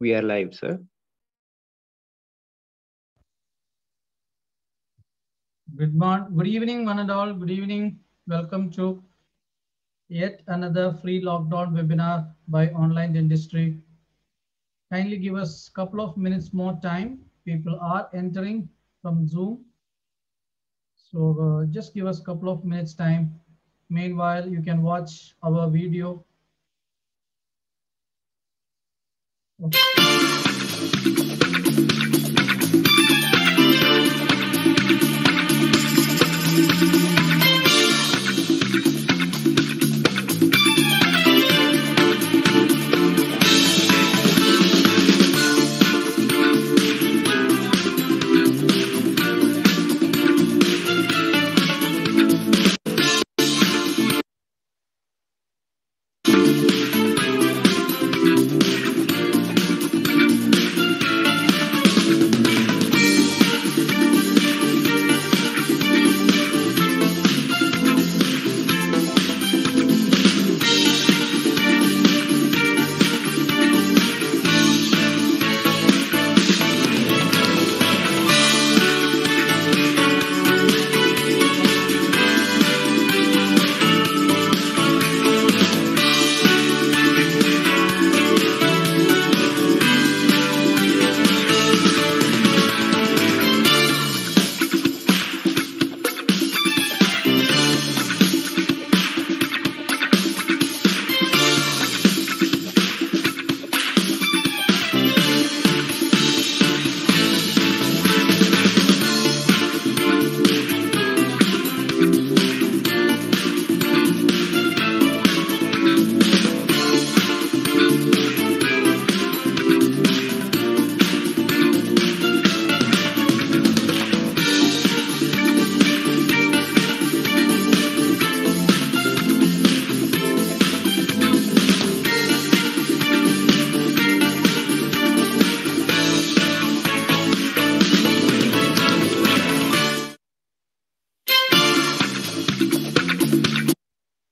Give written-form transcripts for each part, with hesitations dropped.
We are live, sir. Good evening, one and all. Good evening. Welcome to yet another free lockdown webinar by Online Dentistry. Kindly give us a couple of minutes more time. People are entering from Zoom. So just give us a couple of minutes time. Meanwhile, you can watch our video. Okay.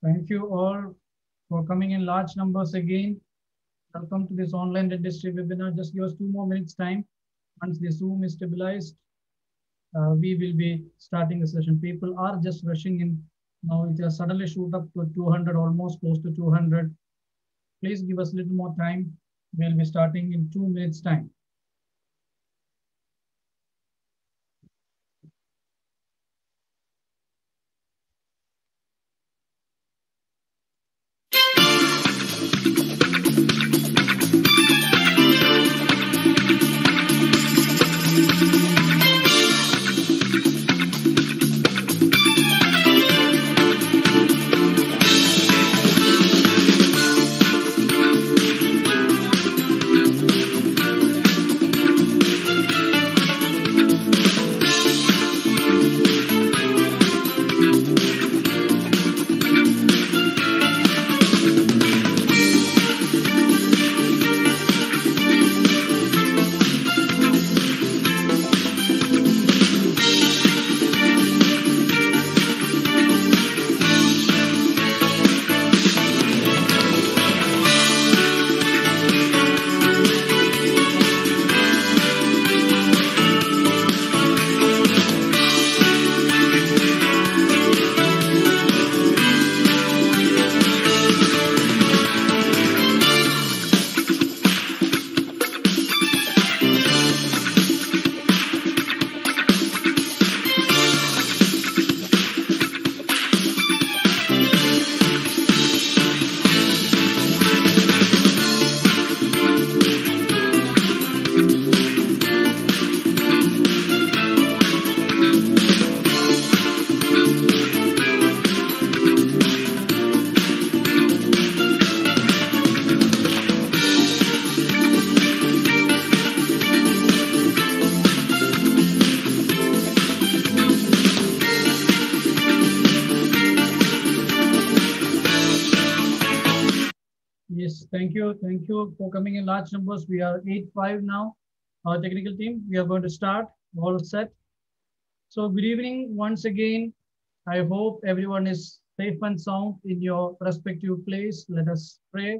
Thank you all for coming in large numbers again. Welcome to this online dentistry webinar. Just give us 2 more minutes time. Once the Zoom is stabilized, we will be starting the session. People are just rushing in. Now it has suddenly shoot up to 200, almost close to 200. Please give us a little more time. We'll be starting in 2 minutes time. Thank you. Thank you for coming in large numbers. We are 8-5 now. Our technical team, we are going to start. All set. So good evening once again. I hope everyone is safe and sound in your respective place. Let us pray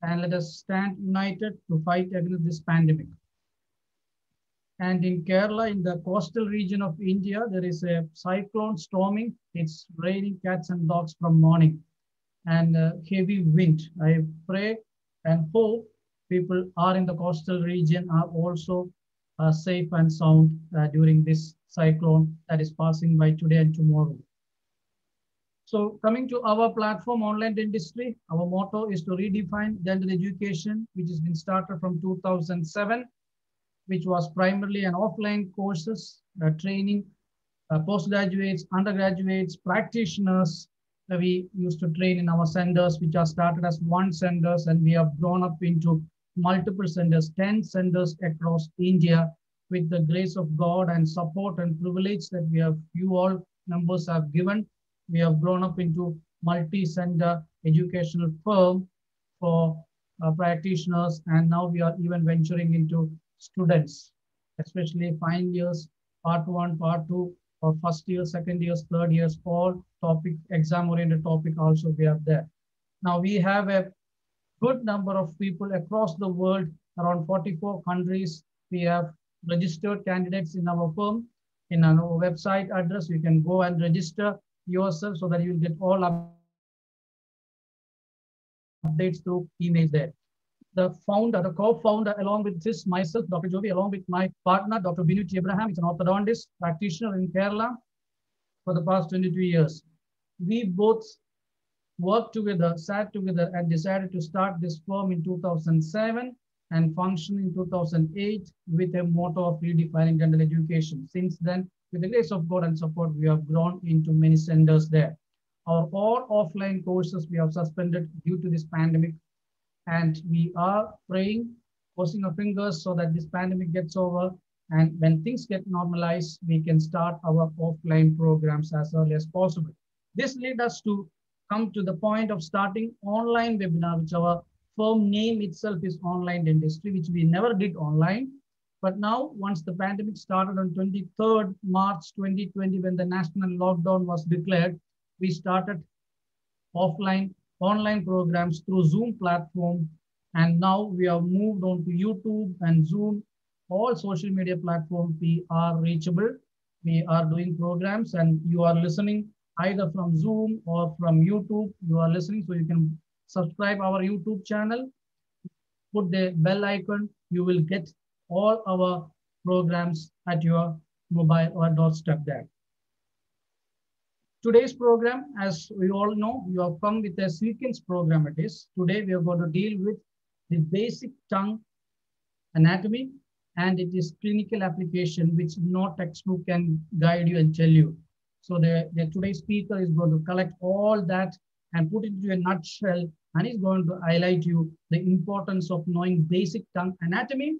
and let us stand united to fight against this pandemic. And in Kerala, in the coastal region of India, there is a cyclone storming. It's raining cats and dogs from morning and heavy wind. I pray and hope people are in the coastal region are also safe and sound during this cyclone that is passing by today and tomorrow. So coming to our platform, Online Dentistry, our motto is to redefine dental education, which has been started from 2007, which was primarily an offline courses, training postgraduates, undergraduates, practitioners. We used to train in our centers, which are started as one centers, and we have grown up into multiple centers, 10 centers across India, with the grace of God and support and privilege that we have, you all members have given. We have grown up into multi-center educational firm for practitioners, and now we are even venturing into students, especially final years, part one, part two, or first year, second years, third years, all topic, exam-oriented topic also we are there. Now we have a good number of people across the world, around 44 countries. We have registered candidates in our firm. In our website address, you can go and register yourself so that you'll get all updates through emails there. The founder, the co-founder, along with this, myself, Dr. Joby, along with my partner, Dr. Binut Abraham, is an orthodontist practitioner in Kerala for the past 22 years. We both worked together, sat together, and decided to start this firm in 2007 and function in 2008 with a motto of redefining dental education. Since then, with the grace of God and support, we have grown into many centers there. Our all offline courses we have suspended due to this pandemic, and we are praying, crossing our fingers so that this pandemic gets over, and when things get normalized, we can start our offline programs as early as possible. This leads us to come to the point of starting online webinar, which our firm name itself is Online Dentistry, which we never did online. But now, once the pandemic started on 23rd March 2020, when the national lockdown was declared, we started offline, online programs through Zoom platform. And now we have moved on to YouTube and Zoom, all social media platforms. We are reachable. We are doing programs, and you are listening either from Zoom or from YouTube. You are listening, so you can subscribe our YouTube channel, put the bell icon, you will get all our programs at your mobile or doorstep there. Today's program, as we all know, you have come with a sequence program it is. Today we are going to deal with the basic tongue anatomy, and it is clinical application, which no textbook can guide you and tell you. So today's speaker is going to collect all that and put it into a nutshell, and is going to highlight you the importance of knowing basic tongue anatomy,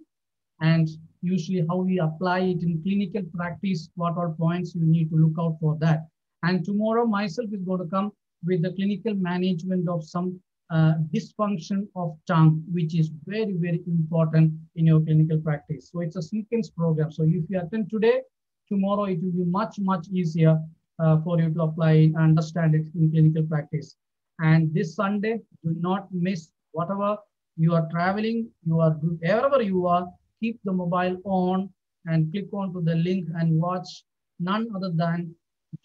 and usually how we apply it in clinical practice, what all points you need to look out for that. And tomorrow myself is going to come with the clinical management of some dysfunction of tongue, which is very, very important in your clinical practice. So it's a sequence program. So if you attend today, tomorrow it will be much, much easier for you to apply and understand it in clinical practice. And this Sunday, do not miss whatever you are traveling, you are wherever you are, keep the mobile on and click on to the link and watch none other than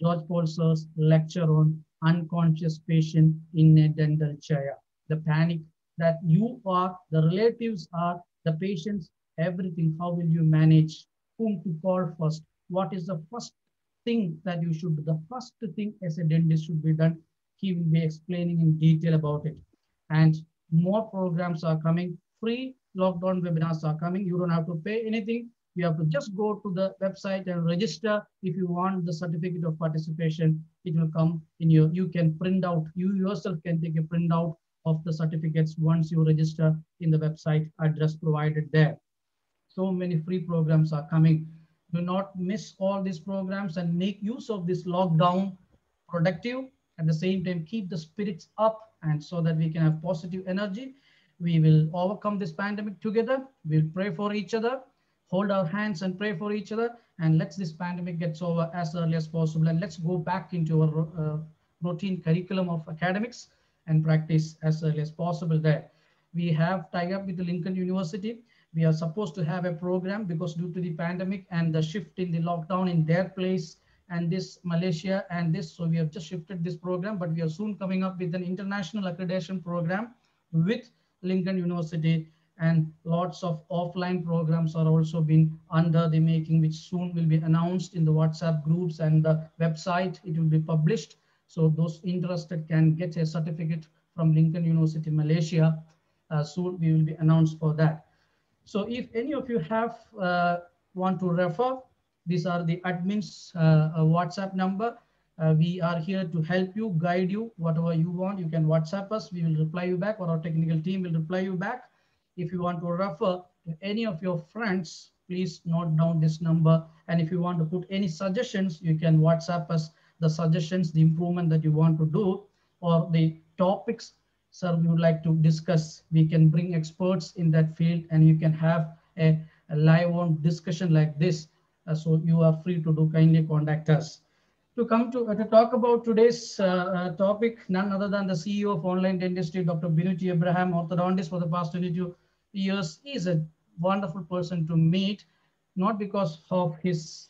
George Polser's lecture on unconscious patient in a dental chair. The panic that you are, the relatives are, the patients, everything. How will you manage? Whom to call first? What is the first thing that you should do? The first thing as a dentist should be done. He will be explaining in detail about it. And more programs are coming. Free lockdown webinars are coming. You don't have to pay anything. You have to just go to the website and register. If you want the certificate of participation, it will come in your, you can print out, you yourself can take a printout of the certificates once you register in the website address provided there. So many free programs are coming. Do not miss all these programs and make use of this lockdown productive. At the same time, keep the spirits up, and so that we can have positive energy. We will overcome this pandemic together. We'll pray for each other, hold our hands and pray for each other, and let's this pandemic gets over as early as possible, and let's go back into our routine curriculum of academics and practice as early as possible there. We have tied up with the Lincoln University. We are supposed to have a program because due to the pandemic and the shift in the lockdown in their place and this Malaysia and this, so we have just shifted this program, but we are soon coming up with an international accreditation program with Lincoln University, and lots of offline programs are also being under the making, which soon will be announced in the WhatsApp groups and the website. It will be published. So those interested can get a certificate from Lincoln University, Malaysia. Soon we will be announced for that. So if any of you have want to refer, these are the admin's WhatsApp number. We are here to help you, guide you, whatever you want. You can WhatsApp us. We will reply you back, or our technical team will reply you back. If you want to refer to any of your friends, please note down this number. And if you want to put any suggestions, you can WhatsApp us the suggestions, the improvement that you want to do, or the topics, sir, we would like to discuss. We can bring experts in that field, and you can have a live on discussion like this. So you are free to do, kindly contact us. To talk about today's topic, none other than the CEO of Online Dentistry, Dr. Binu T. Abraham, orthodontist for the past 22 years. He is a wonderful person to meet, not because of his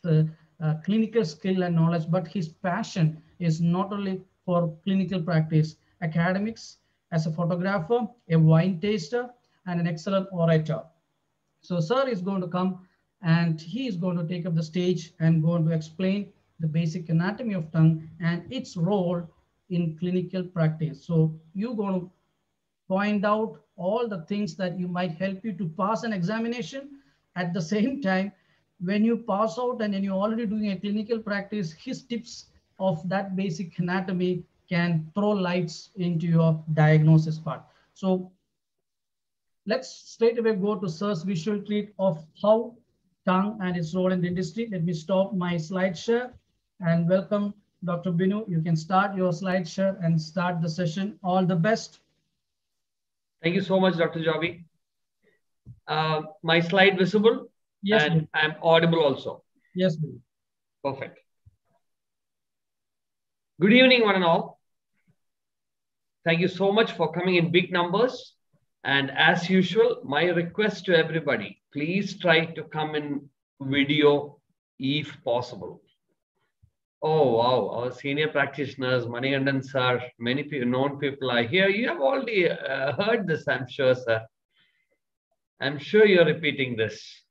clinical skill and knowledge, but his passion is not only for clinical practice, academics, as a photographer, a wine taster, and an excellent orator. So sir is going to come and he is going to take up the stage and going to explain the basic anatomy of tongue and its role in clinical practice. So you're going to point out all the things that you might help you to pass an examination. At the same time, when you pass out and then you're already doing a clinical practice, his tips of that basic anatomy can throw lights into your diagnosis part. So let's straight away go to sir's visual treat of how tongue and its role in the industry. Let me stop my slide share and welcome Dr. Binu. You can start your slide share and start the session. All the best. Thank you so much, Dr. Javi. My slide visible? Yes, and Binu. I'm audible also. Yes, Binu. Perfect. Good evening, one and all. Thank you so much for coming in big numbers. And as usual, my request to everybody, please try to come in video if possible. Oh, wow. Our senior practitioners, Manikandan sir, many people, known people are here. You have already heard this, I'm sure, sir. I'm sure you're repeating this.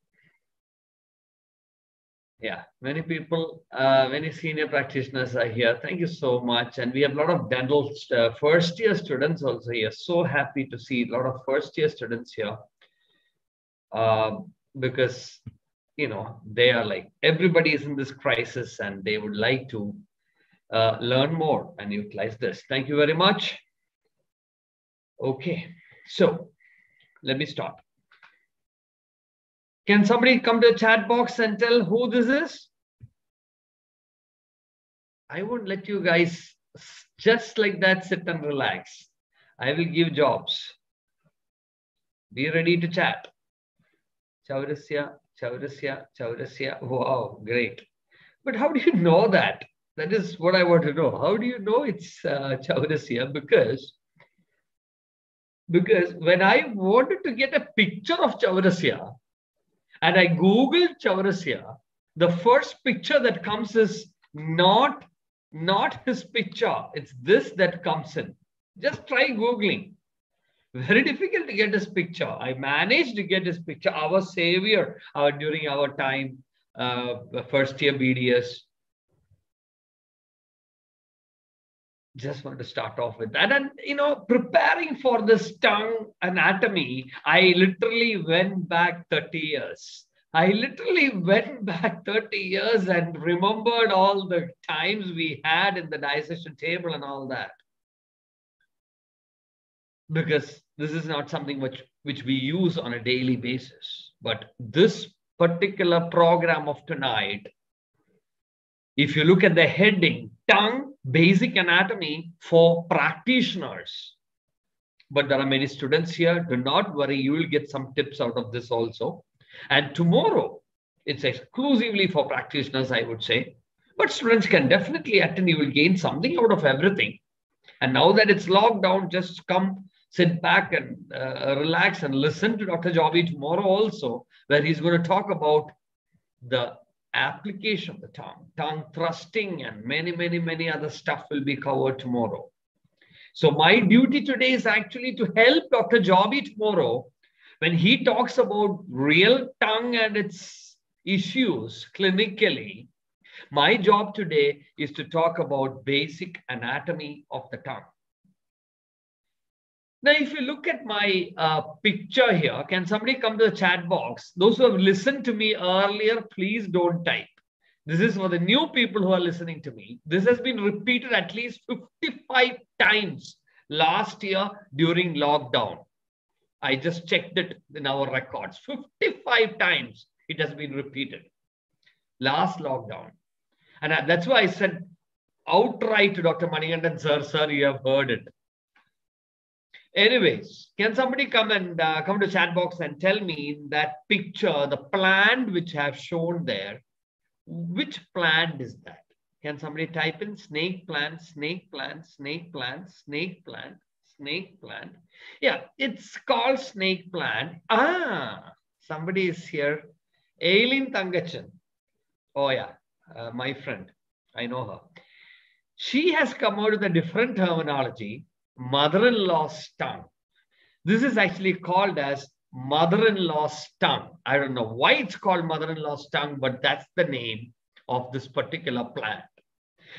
Yeah, many people, many senior practitioners are here. Thank you so much. And we have a lot of dental first year students also here. So happy to see a lot of first year students here. Because, you know, they are like, everybody is in this crisis and they would like to learn more and utilize this. Thank you very much. Okay, so let me start. Can somebody come to the chat box and tell who this is? I won't let you guys just like that sit and relax. I will give jobs. Be ready to chat. Chaurasya, Chaurasya, Chaurasya. Wow, great. But how do you know that? That is what I want to know. How do you know it's Chaurasya? Because when I wanted to get a picture of Chaurasya, and I Googled Chaurasya, the first picture that comes is not his picture. It's this that comes in. Just try Googling. Very difficult to get his picture. I managed to get his picture. Our savior during our time, first year BDS. Just want to start off with that. And, you know, preparing for this tongue anatomy, I literally went back 30 years. I literally went back 30 years and remembered all the times we had in the dissection table and all that. Because this is not something which we use on a daily basis. But this particular program of tonight, if you look at the heading, tongue, basic anatomy for practitioners. but there are many students here. Do not worry, you will get some tips out of this also. And tomorrow, it's exclusively for practitioners, I would say. But students can definitely attend. You will gain something out of everything. And now that it's locked down, just come, sit back and relax and listen to Dr. Joby tomorrow also, where he's going to talk about the application of the tongue thrusting, and many other stuff will be covered tomorrow. So my duty today is actually to help Dr. Joby tomorrow when he talks about real tongue and its issues clinically. My job today is to talk about basic anatomy of the tongue. Now, if you look at my picture here, can somebody come to the chat box? Those who have listened to me earlier, please don't type. This is for the new people who are listening to me. This has been repeated at least 55 times last year during lockdown. I just checked it in our records. 55 times it has been repeated. Last lockdown. And that's why I said outright to Dr. Manikandan, sir, you have heard it. Anyways, can somebody come and come to chat box and tell me in that picture, the plant which I have shown there, which plant is that? Can somebody type in snake plant, snake plant, snake plant, snake plant, snake plant? Yeah, it's called snake plant. Somebody is here. Aileen Thangachan. Oh yeah, my friend. I know her. She has come out with a different terminology, mother-in-law's tongue. This is actually called as mother-in-law's tongue. I don't know why it's called mother-in-law's tongue, but that's the name of this particular plant.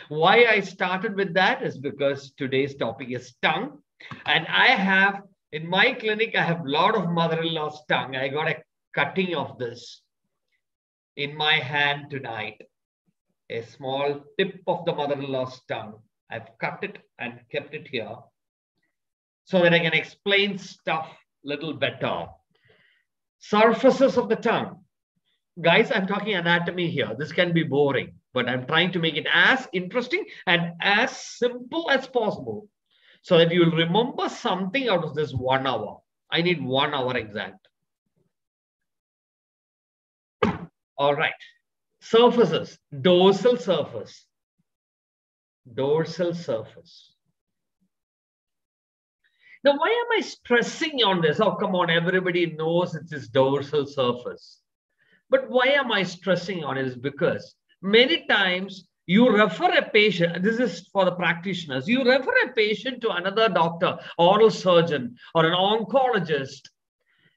Why I started with that is because today's topic is tongue. And I have, in my clinic, I have a lot of mother-in-law's tongue. I got a cutting of this in my hand tonight. A small tip of the mother-in-law's tongue. I've cut it and kept it here so that I can explain stuff a little better. Surfaces of the tongue. Guys, I'm talking anatomy here. This can be boring, but I'm trying to make it as interesting and as simple as possible so that you'll remember something out of this 1 hour. I need 1 hour exact. All right. Surfaces. Dorsal surface. Dorsal surface. Now, why am I stressing on this? Oh, come on, everybody knows it's this dorsal surface. But why am I stressing on it is because many times you refer a patient, this is for the practitioners, you refer a patient to another doctor, oral surgeon, or an oncologist.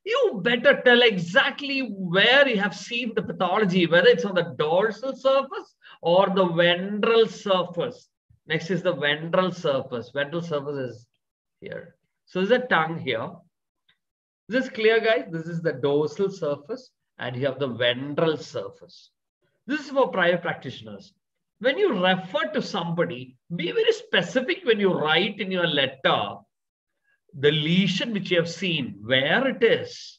You better tell exactly where you have seen the pathology, whether it's on the dorsal surface or the ventral surface. Next is the ventral surface. Ventral surface is here. So there's a tongue here. Is this clear, guys? This is the dorsal surface and you have the ventral surface. This is for private practitioners. When you refer to somebody, be very specific when you write in your letter the lesion which you have seen, where it is.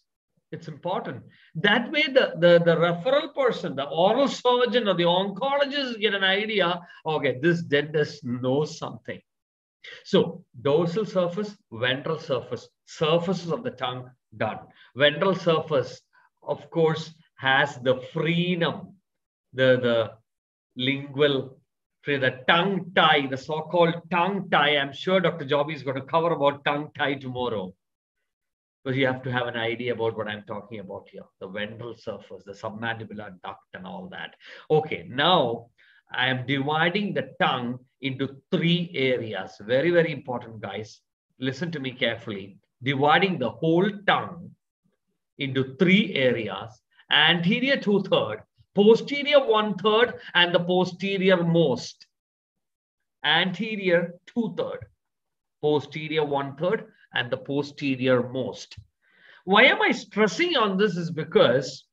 It's important. That way the referral person, the oral surgeon or the oncologist get an idea, okay, this dentist knows something. So dorsal surface, ventral surface, surfaces of the tongue, done. Ventral surface, of course, has the frenum, the lingual, the tongue tie, the so-called tongue tie. I'm sure Dr. Joby is going to cover about tongue tie tomorrow. Because you have to have an idea about what I'm talking about here. The ventral surface, the submandibular duct and all that. Okay, now I am dividing the tongue into 3 areas. Very, very important, guys. Listen to me carefully. Dividing the whole tongue into 3 areas. Anterior 2/3, posterior 1/3, and the posterior most. Anterior 2/3, posterior 1/3, and the posterior most. Why am I stressing on this is because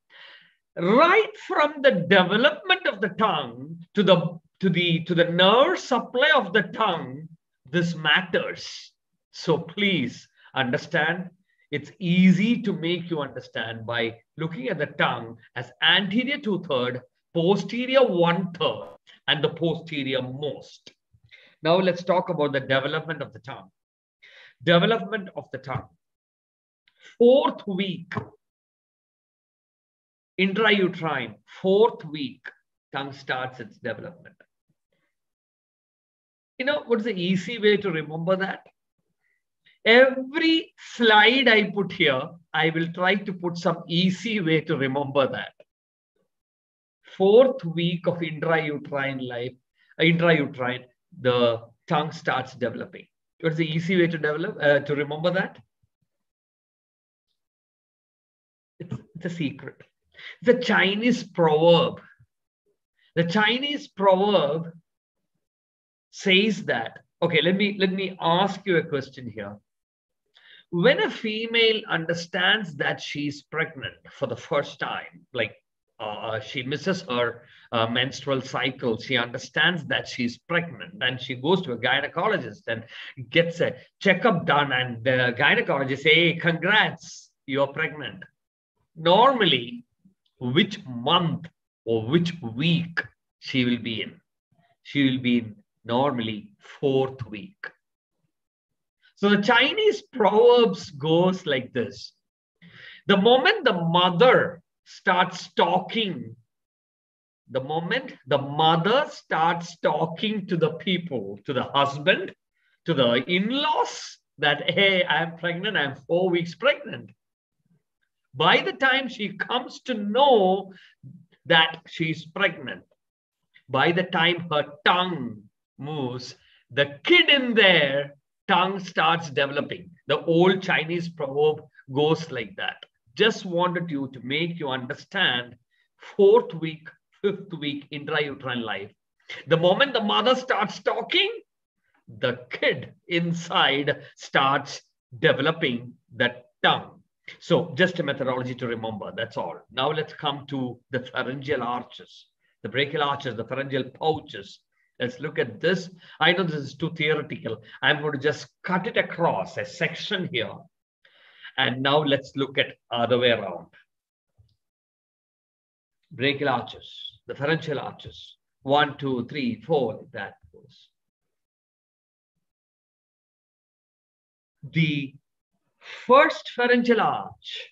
right from the development of the tongue to the nerve supply of the tongue, this matters. So please understand, it's easy to make you understand by looking at the tongue as anterior 2/3, posterior 1/3, and the posterior most. Now let's talk about the development of the tongue. Development of the tongue. 4th week, intrauterine, 4th week, tongue starts its development. You know, what's the easy way to remember that? Every slide I put here, I will try to put some easy way to remember that. 4th week of intrauterine life, intrauterine, the tongue starts developing. What's the easy way to develop, to remember that? It's a secret. It's a Chinese proverb. The Chinese proverb says that, okay, let me ask you a question here. When a female understands that she's pregnant for the first time, like she misses her menstrual cycle, she understands that she's pregnant and she goes to a gynecologist and gets a checkup done, and the gynecologist says, hey, congrats, you're pregnant. Normally, which month or which week she will be in? She will be in normally 4th week. So the Chinese proverbs goes like this. The moment the mother starts talking, the moment the mother starts talking to the people, to the husband, to the in-laws, that, hey, I'm pregnant, I'm 4 weeks pregnant. By the time she comes to know that she's pregnant, by the time her tongue moves, the kid in there, tongue starts developing. The old Chinese proverb goes like that. Just wanted you to make you understand 4th week, 5th week intrauterine life. The moment the mother starts talking, the kid inside starts developing the tongue. So just a methodology to remember, that's all. Now let's come to the pharyngeal arches, the brachial arches, the pharyngeal pouches. Let's look at this. I know this is too theoretical. I'm going to just cut it across a section here. And now let's look at other way around. Brachial arches, the pharyngeal arches. 1, 2, 3, 4, like that goes. The first pharyngeal arch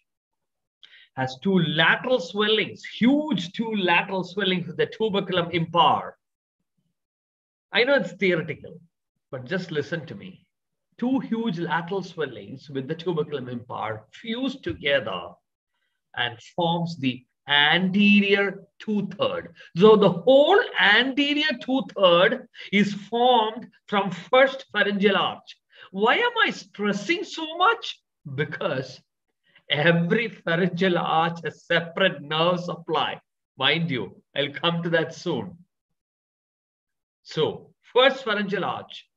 has 2 lateral swellings, huge 2 lateral swellings with the tuberculum impar. I know it's theoretical, but just listen to me. 2 huge lateral swellings with the tuberculum impar fuse together and forms the anterior 2/3. So the whole anterior 2/3 is formed from first pharyngeal arch. Why am I stressing so much? Because every pharyngeal arch has separate nerve supply. Mind you, I'll come to that soon. So first pharyngeal arch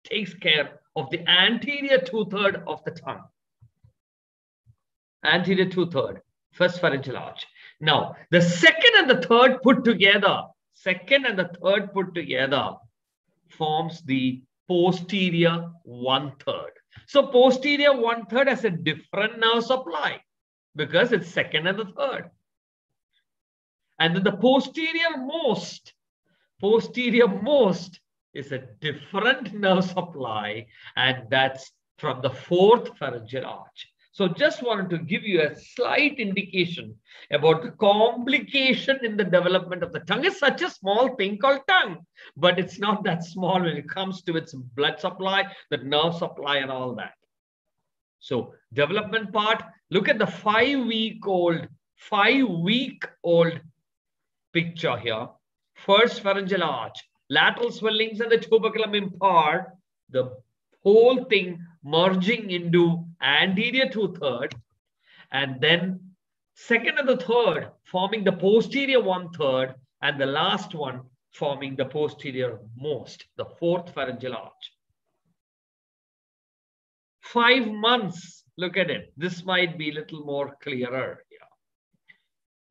takes care of the anterior 2/3 of the tongue. Anterior 2/3, first pharyngeal arch. Now, the second and the third put together, forms the posterior 1/3. So posterior 1/3 has a different nerve supply because it's second and the third. And then the posterior most is a different nerve supply, and that's from the 4th pharyngeal arch. So just wanted to give you a slight indication about the complication in the development of the tongue. It's such a small thing called tongue, but it's not that small when it comes to its blood supply, the nerve supply and all that. So development part, look at the 5-week-old picture here. First pharyngeal arch, lateral swellings and the tuberculum impar, the whole thing merging into anterior 2/3, and then second and the third forming the posterior 1/3, and the last one forming the posterior most, the 4th pharyngeal arch. 5 months, look at it. This might be a little more clearer here.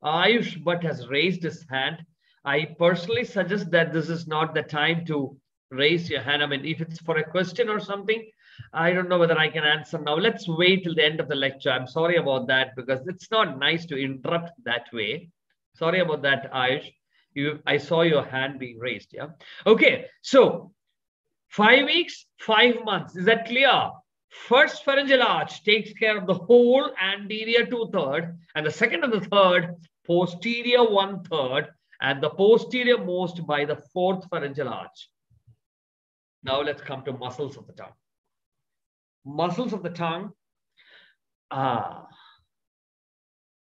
Ayush Bhatt has raised his hand. I personally suggest that this is not the time to raise your hand. I mean, if it's for a question or something, I don't know whether I can answer now. Let's wait till the end of the lecture. I'm sorry about that because it's not nice to interrupt that way. Sorry about that, Ayush. I saw your hand being raised, yeah? Okay, so 5 weeks, 5 months. Is that clear? First pharyngeal arch takes care of the whole anterior 2/3, and the second and the third posterior 1/3, and the posterior most by the fourth pharyngeal arch. Now let's come to muscles of the tongue. Muscles of the tongue.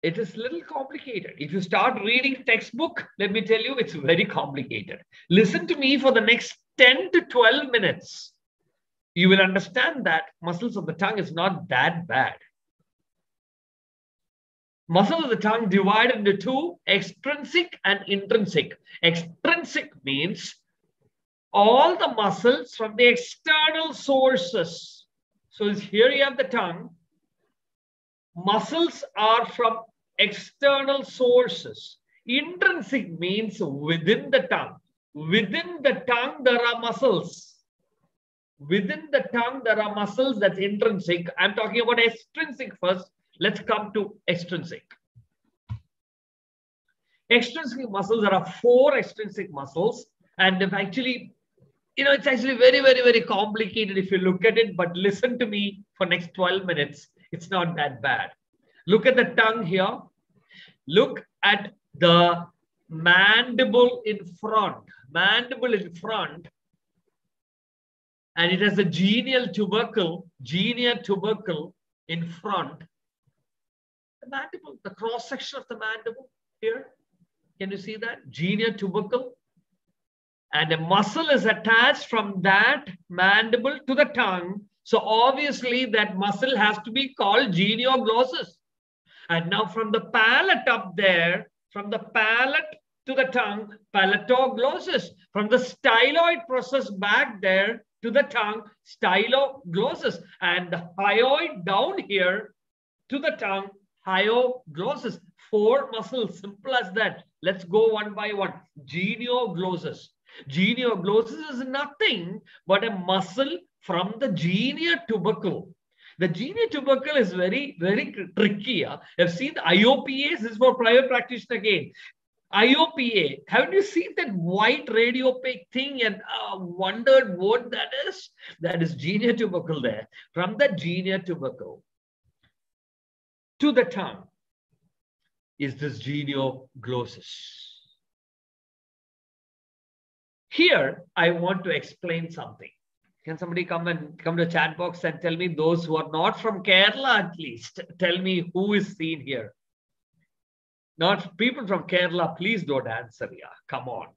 It is a little complicated. If you start reading textbook, let me tell you, it's very complicated. Listen to me for the next 10 to 12 minutes. You will understand that muscles of the tongue is not that bad. Muscles of the tongue divided into two, extrinsic and intrinsic. Extrinsic means all the muscles from the external sources. So here you have the tongue. Muscles are from external sources. Intrinsic means within the tongue. Within the tongue, there are muscles. Within the tongue, there are muscles. That's intrinsic. I'm talking about extrinsic first. Let's come to extrinsic. Extrinsic muscles, there are 4 extrinsic muscles. And if actually, it's actually very, very, very complicated if you look at it. But listen to me for next 12 minutes. It's not that bad. Look at the tongue here. Look at the mandible in front. Mandible in front. And it has a genial tubercle in front. The mandible, the cross section of the mandible here. Can you see that? Genial tubercle. And a muscle is attached from that mandible to the tongue. So obviously that muscle has to be called genioglossus. And now from the palate up there, from the palate to the tongue, palatoglossus. From the styloid process back there to the tongue, styloglossus. And the hyoid down here to the tongue, hyoglossus. 4 muscles, simple as that. Let's go one by one. Genioglossus. Genioglossus is nothing but a muscle from the genial tubercle. The genial tubercle is very, very tricky. I've seen the IOPA. This is for private practitioner again. IOPA. Haven't you seen that white radiopaque thing and wondered what that is? That is genial tubercle there. From the genial tubercle to the tongue is this genioglossus. Here, I want to explain something. Can somebody come to chat box and tell me, those who are not from Kerala at least, tell me who is seen here? Not people from Kerala, please don't answer. Yeah, come on.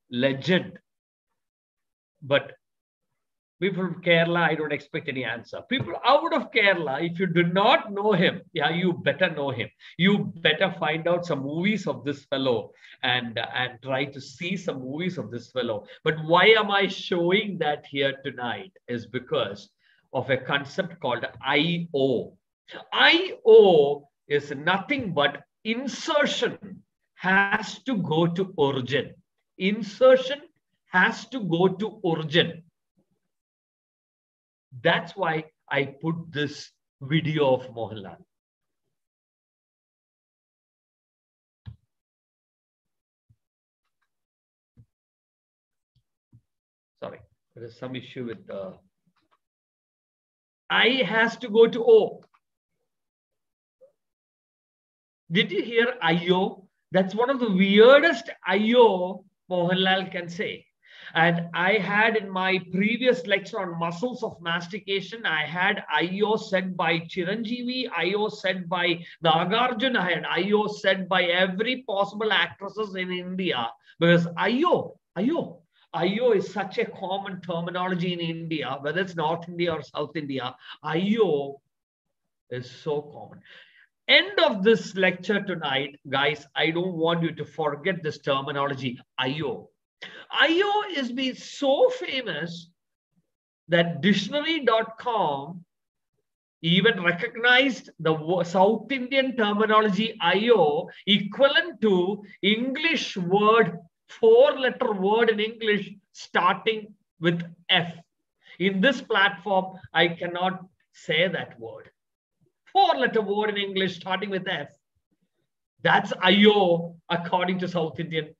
Legend. But people from Kerala, I don't expect any answer. People out of Kerala, if you do not know him, yeah, you better know him. You better find out some movies of this fellow and try to see some movies of this fellow. But why am I showing that here tonight is because of a concept called IO. IO is nothing but insertion has to go to origin. Insertion has to go to origin. That's why I put this video of Mohanlal. Sorry, there is some issue with the I has to go to O. Did you hear IO? That's one of the weirdest IO Mohanlal can say. And I had in my previous lecture on muscles of mastication, I had IO said by Chiranjeevi, IO said by Nagarjuna, I had IO said by every possible actresses in India. Because IO is such a common terminology in India, whether it's North India or South India. IO is so common. End of this lecture tonight, guys, I don't want you to forget this terminology, IO. IO is been so famous that dictionary.com even recognized the South Indian terminology IO equivalent to English word, 4-letter word in English starting with F. In this platform, I cannot say that word. 4-letter word in English starting with F. That's IO according to South Indian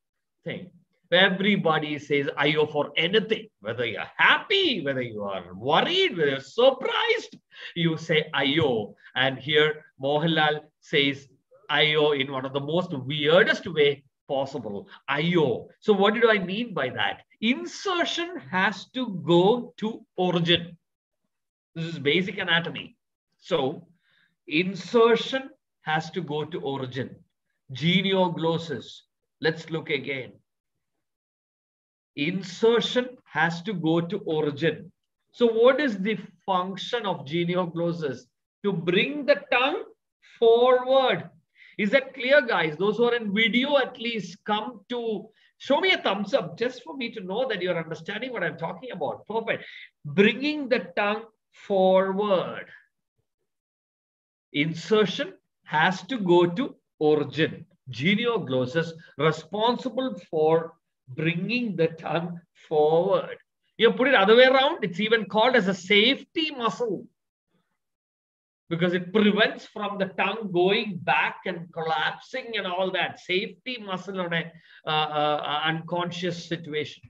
thing. Everybody says IO for anything, whether you're happy, whether you are worried, whether you're surprised, you say IO. And here Mohanlal says IO in one of the most weirdest way possible, IO. So what do I mean by that? Insertion has to go to origin. This is basic anatomy. So insertion has to go to origin. Genioglossus. Let's look again. Insertion has to go to origin. So what is the function of genioglossus? To bring the tongue forward. Is that clear, guys? Those who are in video, at least come to show me a thumbs up just for me to know that you're understanding what I'm talking about. Perfect. Bringing the tongue forward. Insertion has to go to origin. Genioglossus responsible for bringing the tongue forward. You put it other way around, it's even called as a safety muscle because it prevents from the tongue going back and collapsing and all that. Safety muscle on a unconscious situation.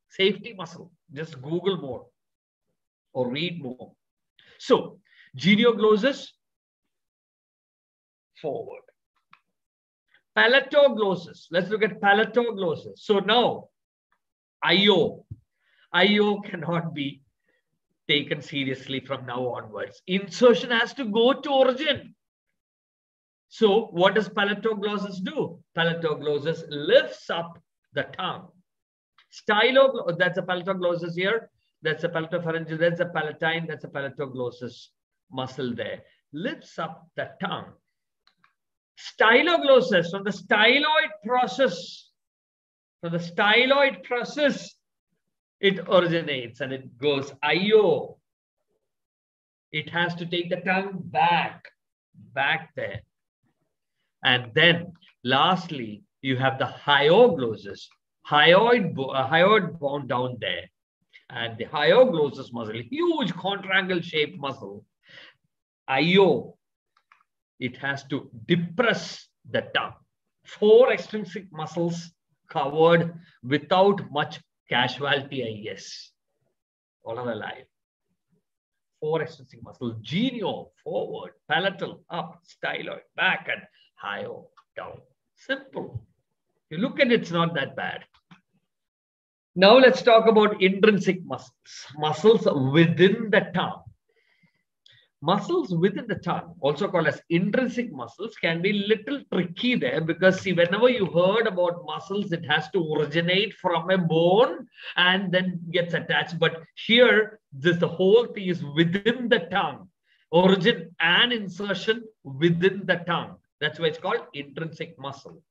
Safety muscle. Just Google more or read more. So, genioglossus, forward. Palatoglossus. Let's look at palatoglossus. So now, IO. IO cannot be taken seriously from now onwards. Insertion has to go to origin. So what does palatoglossus do? Palatoglossus lifts up the tongue. Styloglossus, that's a palatoglossus here. That's a palatopharyngeal. That's a palatine. That's a palatoglossus muscle there. Lifts up the tongue. Styloglossus, from the styloid process, it originates and it goes IO. It has to take the tongue back there. And then lastly, you have the hyoglossus, hyoid bone down there. And the hyoglossus muscle, huge quadrangle shaped muscle, IO. It has to depress the tongue. 4 extrinsic muscles covered without much casualty, I guess. All are alive. 4 extrinsic muscles. Genio, forward. Palatal, up. Styloid, back. And hyo, down. Simple. You look at it, it's not that bad. Now let's talk about intrinsic muscles. Muscles within the tongue. Muscles within the tongue, also called as intrinsic muscles, can be little tricky there because see, whenever you heard about muscles, it has to originate from a bone and then gets attached. But here, the whole thing is within the tongue. Origin and insertion within the tongue. That's why it's called intrinsic muscle.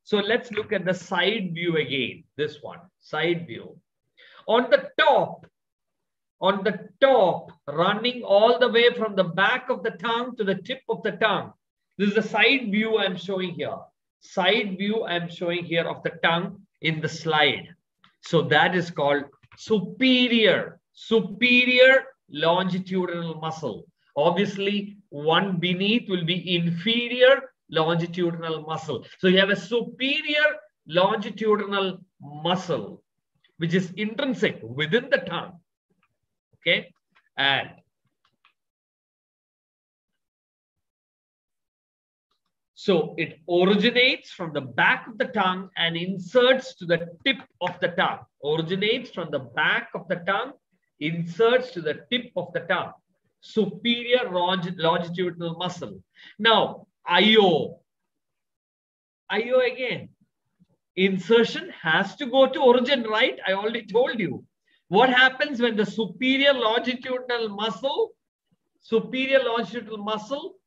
So let's look at the side view again. This one, side view. On the top, running all the way from the back of the tongue to the tip of the tongue. This is the side view I'm showing here. Side view I'm showing here of the tongue in the slide. So that is called superior longitudinal muscle. Obviously, one beneath will be inferior longitudinal muscle. So you have a superior longitudinal muscle, which is intrinsic within the tongue. Okay, and so it originates from the back of the tongue and inserts to the tip of the tongue. Originates from the back of the tongue, inserts to the tip of the tongue. Superior longitudinal muscle. Now, IO again. Insertion has to go to origin, right? I already told you. What happens when the superior longitudinal muscle,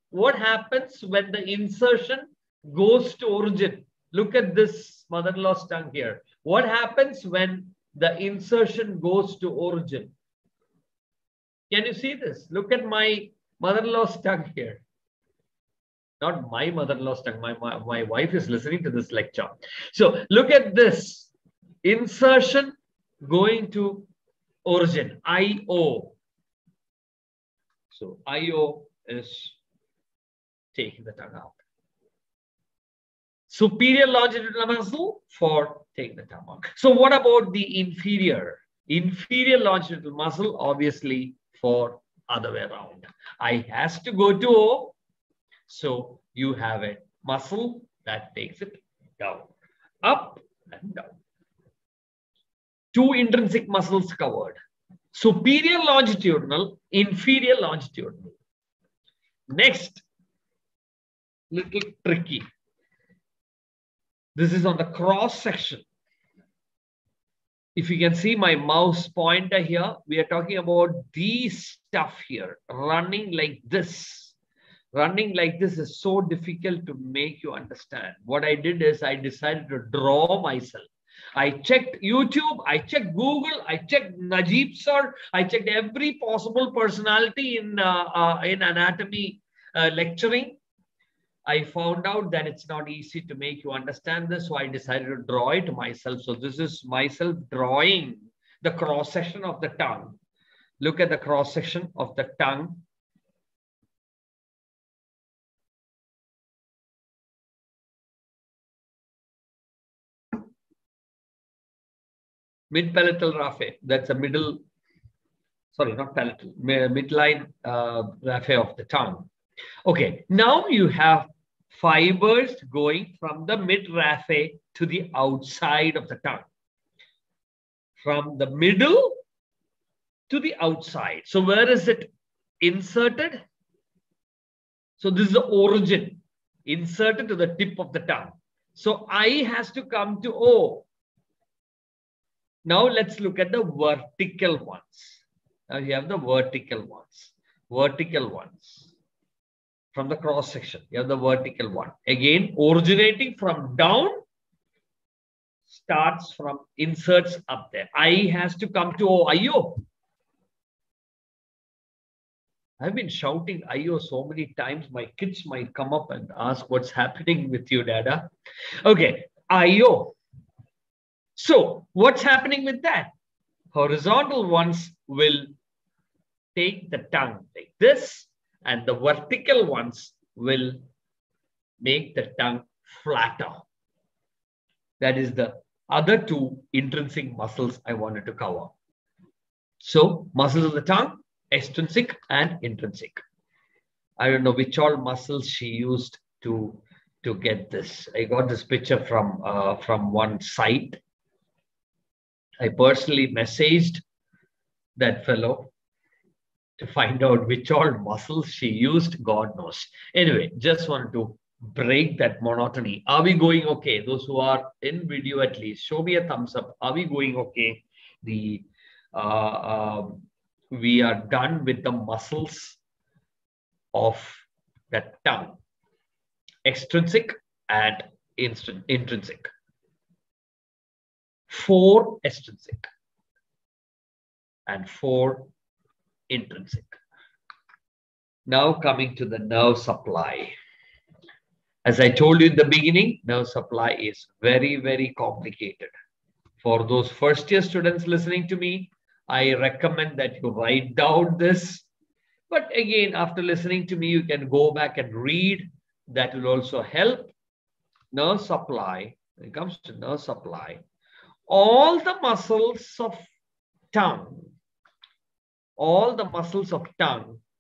what happens when the insertion goes to origin? Look at this mother-in-law's tongue here. What happens when the insertion goes to origin? Can you see this? Look at my mother-in-law's tongue here. Not my mother-in-law's tongue. My wife is listening to this lecture. So look at this. Insertion going to origin, IO. So IO is taking the tongue out. Superior longitudinal muscle for taking the tongue out. So what about the inferior? Inferior longitudinal muscle, obviously, for other way around. I has to go to O. So you have a muscle that takes it down, up and down. Two intrinsic muscles covered. Superior longitudinal, inferior longitudinal. Next, little tricky. This is on the cross section. If you can see my mouse pointer here, we are talking about this stuff here, running like this. Running like this is so difficult to make you understand. What I did is I decided to draw myself. I checked YouTube, I checked Google, I checked Najib sir, I checked every possible personality in anatomy lecturing. I found out that it's not easy to make you understand this, so I decided to draw it myself. So this is myself drawing the cross section of the tongue. Look at the cross section of the tongue. Mid-palatal raphe, that's a middle, sorry, not palatal, midline raphe of the tongue. Okay, now you have fibers going from the mid-raphe to the outside of the tongue. From the middle to the outside. So where is it inserted? So this is the origin, inserted to the tip of the tongue. So I has to come to O. Now let's look at the vertical ones. Now you have the vertical ones. Vertical ones. From the cross section, you have the vertical one. Again, originating from down, starts from inserts up there. I has to come to O. Ayo. I've been shouting Ayo so many times, my kids might come up and ask what's happening with you, Dada. Okay, Ayo. So what's happening with that? Horizontal ones will take the tongue like this, and the vertical ones will make the tongue flatter. That is the other two intrinsic muscles I wanted to cover. So muscles of the tongue, extrinsic and intrinsic. I don't know which all muscles she used to get this. I got this picture from one site. I personally messaged that fellow to find out which all muscles she used, God knows. Anyway, just wanted to break that monotony. Are we going okay? Those who are in video at least, show me a thumbs up. Are we going okay? We are done with the muscles of the tongue. Extrinsic and intrinsic. 4 extrinsic and 4 intrinsic. Now coming to the nerve supply. As I told you in the beginning, nerve supply is very, very complicated. For those first year students listening to me, I recommend that you write down this. But again, after listening to me, you can go back and read. That will also help. Nerve supply, when it comes to nerve supply, all the muscles of tongue,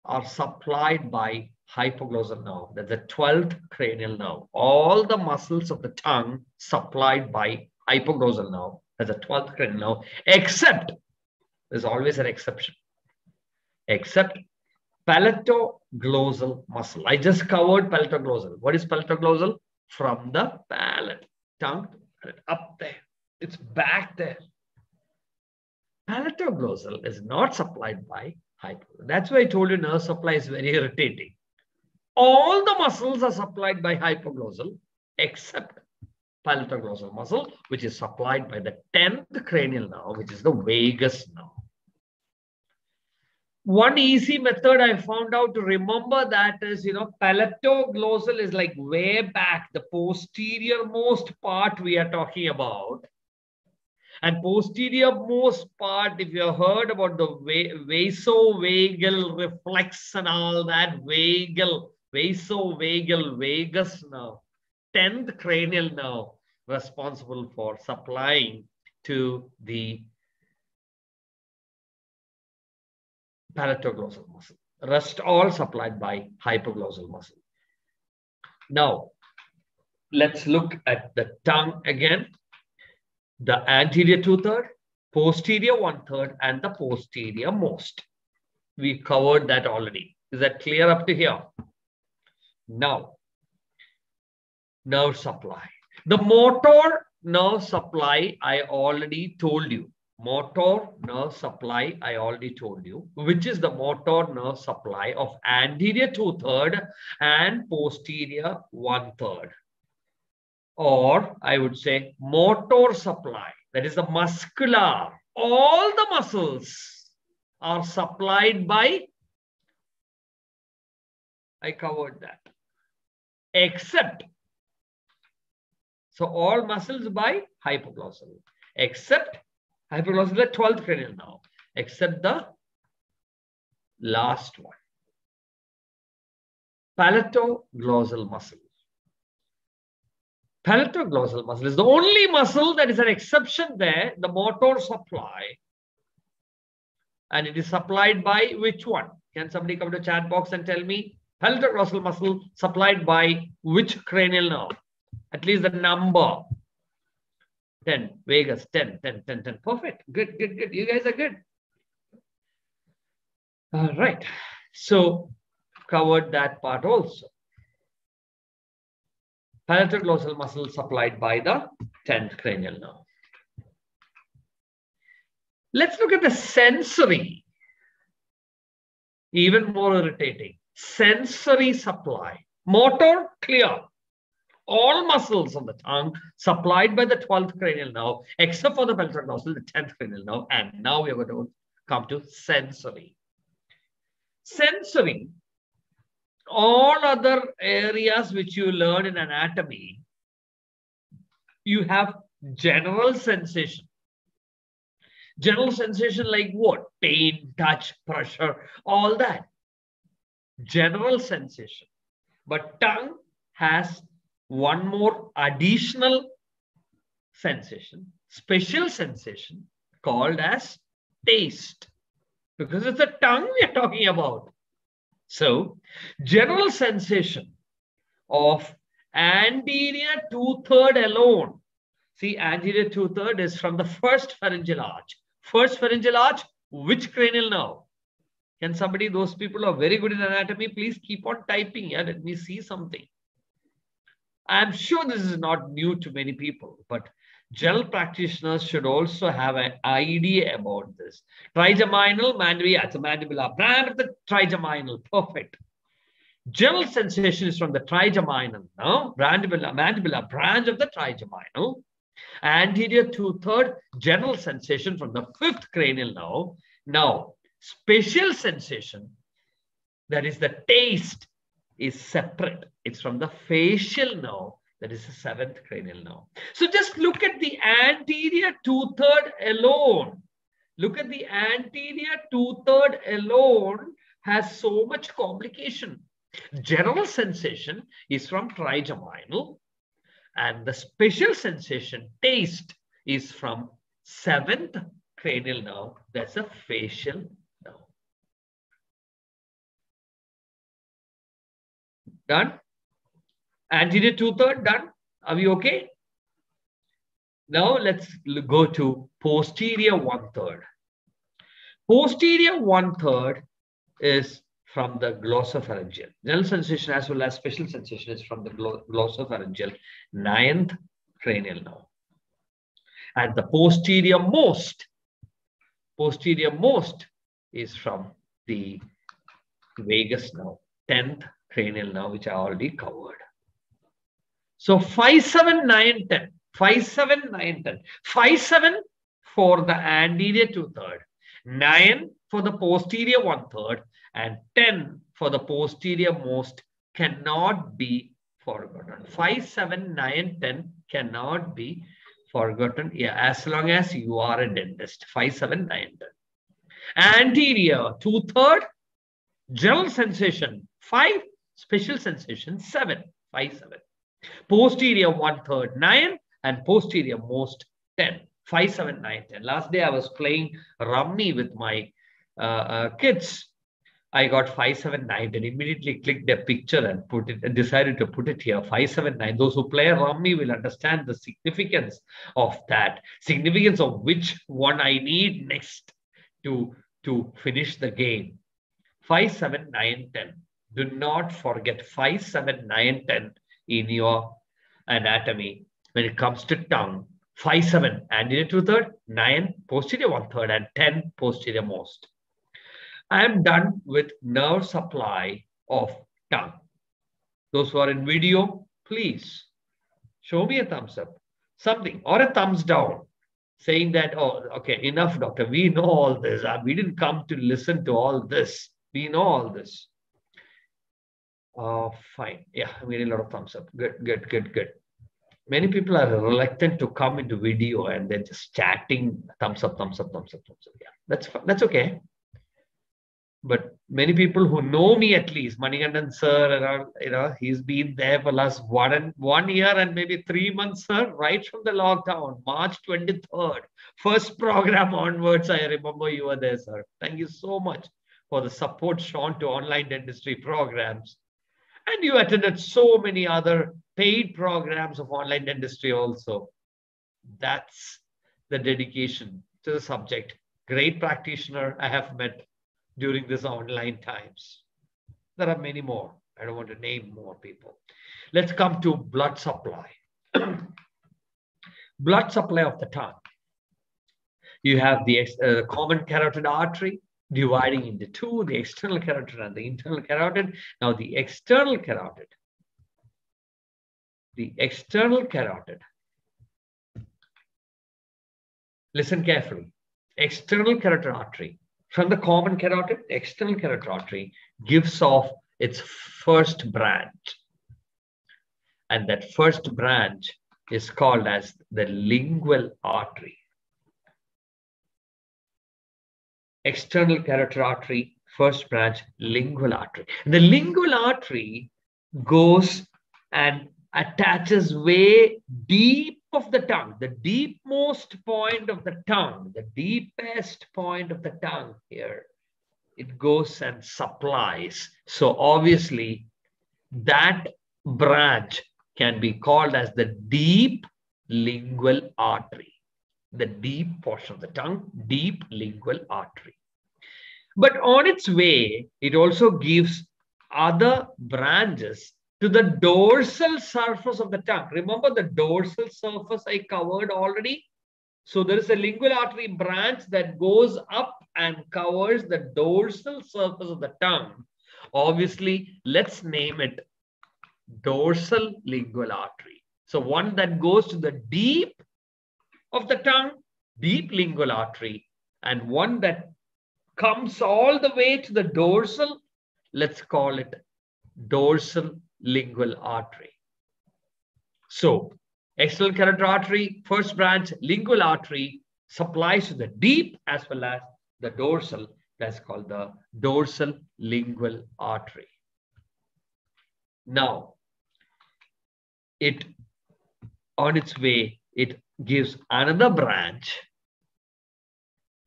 are supplied by hypoglossal nerve. That's the 12th cranial nerve. All the muscles of the tongue supplied by hypoglossal nerve. That's the 12th cranial nerve, except, there's always an exception, except palatoglossal muscle. I just covered palatoglossal. What is palatoglossal? From the palate, tongue, up there. It's back there. Palatoglossal is not supplied by hypoglossal. That's why I told you nerve supply is very irritating. All the muscles are supplied by hypoglossal except palatoglossal muscle, which is supplied by the 10th cranial nerve, which is the vagus nerve. One easy method I found out to remember that is, palatoglossal is like way back, the posterior most part we are talking about. And posterior most part, if you have heard about the vasovagal reflex and all that, vasovagal vagus nerve. 10th cranial nerve responsible for supplying to the palatoglossal muscle. Rest all supplied by hypoglossal muscle. Now, let's look at the tongue again. The anterior 2/3, posterior 1/3, and the posterior most. We covered that already. Is that clear up to here? Now, nerve supply. The motor nerve supply, I already told you. Motor nerve supply, I already told you, which is the motor nerve supply of anterior 2/3 and posterior 1/3. Or I would say motor supply, that is the muscular. All the muscles are supplied by, I covered that, except, so all muscles by hypoglossal, except hypoglossal, the 12th cranial nerve, except the last one, palatoglossal muscle. Palatoglossal muscle is the only muscle that is an exception there, the motor supply. And it is supplied by which one? Can somebody come to chat box and tell me? Palatoglossal muscle supplied by which cranial nerve? At least the number. 10, vagus, 10, 10, 10, 10. Perfect. Good, good, good. You guys are good. All right. So, covered that part also. Palatoglossal muscle supplied by the 10th cranial nerve. Let's look at the sensory. Even more irritating. Sensory supply. Motor, clear. All muscles of the tongue supplied by the 12th cranial nerve, except for the palatoglossal, the 10th cranial nerve. And now we are going to come to sensory. Sensory, all other areas which you learn in anatomy, you have general sensation. General sensation like what? Pain, touch, pressure, all that. General sensation. But tongue has one more additional sensation, special sensation called as taste. Because it's the tongue we are talking about. So, general sensation of anterior 2/3 alone. See, anterior 2/3 is from the first pharyngeal arch. First pharyngeal arch, which cranial nerve? Can somebody, those people who are very good in anatomy, please keep on typing. Yeah, let me see something. I'm sure this is not new to many people, but general practitioners should also have an idea about this. Trigeminal, mandibular, it's a mandibular branch of the trigeminal. Perfect. General sensation is from the trigeminal, no? Mandibular branch of the trigeminal. Anterior 2/3, general sensation from the 5th cranial nerve. Now, special sensation, that is the taste, is separate. It's from the facial nerve, that is the 7th cranial nerve. So just look at the anterior 2/3 alone. Look at the anterior 2/3 alone has so much complication. General sensation is from trigeminal, and the special sensation, taste, is from 7th cranial nerve. That's a facial nerve. Done? Anterior 2/3 done? Are we okay? Now let's go to posterior 1/3. Posterior 1/3 is from the glossopharyngeal. General sensation as well as special sensation is from the glossopharyngeal 9th cranial nerve. And the posterior most is from the vagus nerve, 10th cranial nerve, which I already covered. So 5, 7, 9, 10. 5, 7, 9, 10. 5, 7 for the anterior 2/3, 9 for the posterior 1/3, and 10 for the posterior most cannot be forgotten. 5, 7, 9, 10 cannot be forgotten, yeah, as long as you are a dentist. 5, 7, 9, 10. Anterior 2/3, general sensation 5, special sensation 7. 5, 7. Posterior 1/3 9 and posterior most 10. 5, 7, 9, 10. Last day I was playing Rummy with my kids. I got 5, 7, 9 and immediately clicked a picture and put it and decided to put it here. 5, 7, 9. Those who play Rummy will understand the significance of that. Significance of which one I need next to finish the game. 5, 7, 9, 10. Do not forget 5, 7, 9, 10 in your anatomy when it comes to tongue. 5, 7 anterior 2/3, 9 posterior 1/3, and 10 posterior most. I am done with nerve supply of tongue. Those who are in video, please show me a thumbs up, something, or a thumbs down, saying that, oh, okay, enough, doctor. We know all this. We didn't come to listen to all this. We know all this. Fine. Yeah, I'm getting a lot of thumbs up. Good, good, good, good. Many people are reluctant to come into video and they're just chatting, thumbs up, thumbs up, thumbs up, thumbs up. Yeah, that's okay. But many people who know me, at least Manikandan sir, he's been there for last 1 year and maybe 3 months, sir, right from the lockdown, March 23rd, first program onwards. I remember you were there, sir. Thank you so much for the support shown to online dentistry programs. And you attended so many other paid programs of online dentistry also. That's the dedication to the subject. Great practitioner I have met during this online times. There are many more. I don't want to name more people. Let's come to blood supply. Blood supply of the tongue. You have the common carotid artery dividing into two, the external carotid and the internal carotid. Now the external carotid. The external carotid. Listen carefully. External carotid artery. From the common carotid, external carotid artery gives off its first branch. And that first branch is called as the lingual artery. External carotid artery, first branch, lingual artery. The lingual artery goes and attaches way deep of the tongue, the deepmost point of the tongue, the deepest point of the tongue here. It goes and supplies. So obviously that branch can be called as the deep lingual artery. The deep portion of the tongue, deep lingual artery. But on its way, it also gives other branches to the dorsal surface of the tongue. Remember the dorsal surface I covered already? So there is a lingual artery branch that goes up and covers the dorsal surface of the tongue. Obviously, let's name it dorsal lingual artery. So one that goes to the deep of the tongue, deep lingual artery, and one that comes all the way to the dorsal, let's call it dorsal lingual artery. So external carotid artery, first branch, lingual artery supplies to the deep as well as the dorsal. That's called the dorsal lingual artery. Now, it on its way, it gives another branch,